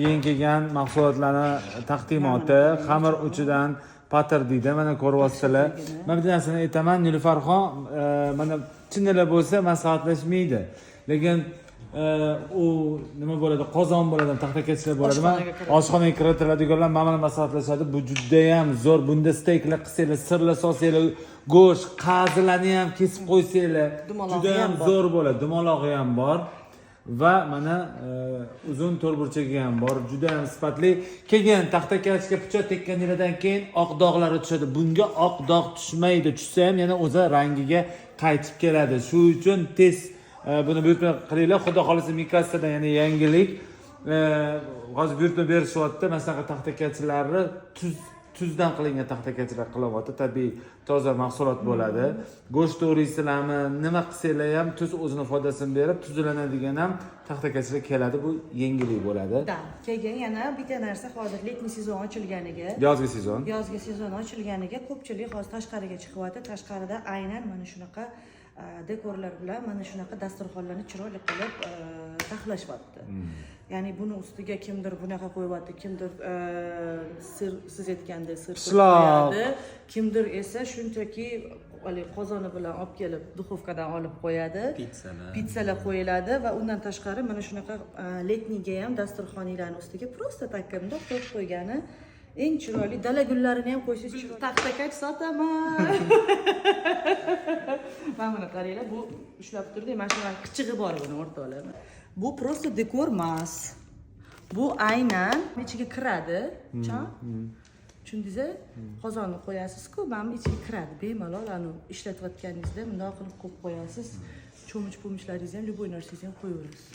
Yangi kelgan mahsulotlarni taqdimoti, xamir uchidan patir deydi. Mana ko'ryapsizlar. Men bir narsani aytaman, Nilufarxon, mana chinnilar bo'lsa maslahatlashmaydi. Lekin u nima bo'ladi? Qozon bo'ladi, taxtakachlar bo'ladimi? Oshxonaga kiritiladiganlar mana maslahatlashadi. Bu juda ham zo'r. Bunda steyklar qilsanglar, sirlar solsanglar, go'sht, qazilarni ham kesib qo'ysanglar, juda ham zo'r bo'ladi. Dumolog'i ham bor. Va mana uzun to'rtburchagi ham bor, juda ham sifatli. Keyin taxtakachga pichoq tekkaningizdan keyin oq dog'lari tushadi. Bunga oq dog' tushmaydi. Tushsa ham yana o'zi rangiga qaytib keladi. Shu uchun tez buni buyurtma qilinglar. Xudo xolisa Mikassadan yana yangilik. Hozir buyurtma berishyapti. Masalan, taxtakachilarni tuzdan qilingan taxtakachilar qilyapti. Tabiiy toza mahsulot bo'ladi. Go'sht to'g'riysizlarmi, nima qilsanglar ham tuz o'zini foydasini berib, tuzlanadigan ham taxtakachilar keladi. Bu yangilik bo'ladi. Keyin yana bitta narsa, hozir letniy sezon ochilganiga, Yozgi sezon. Yozgi sezon ochilganiga ko'pchilik hozir tashqariga chiqyapti. Tashqarida aynan mana shunaqa dekorlar bilan mana shunaqa dasturxonlarni chiroyli qilib taxlashyapti. Ya'ni buni ustiga kimdir bunaqa qo'yapti, kimdir sir, siz aytgandek sir qo'yadi, kimdir esa shunchaki qozoni bilan olib kelib duxovkadan olib qo'yadi. Pizzalar qo'yiladi va undan tashqari mana shunaqa letniyga ham dasturxoninglarni ustiga prosta takkanda qo'yib qo'ygani eng chiroyli dala gullarini ham qo'ysangiz chiroyli. Taxtakach sotaman. Mana buni qaranglar, bu ushlab turdi, mana shu kichig'i bor buni o'rtoqlar. Bu prosta dekor emas. Bu aynan ichiga kiradi. Tushundingiz? Qozonni qo'yasiz-ku, mana ichiga kiradi. Bemalol anu ishlatayotganingizda bundoq qilib qo'yib qo'yasiz. Cho'mich-po'michlaringizni ham, любой narsangizni ham qo'yaverasiz.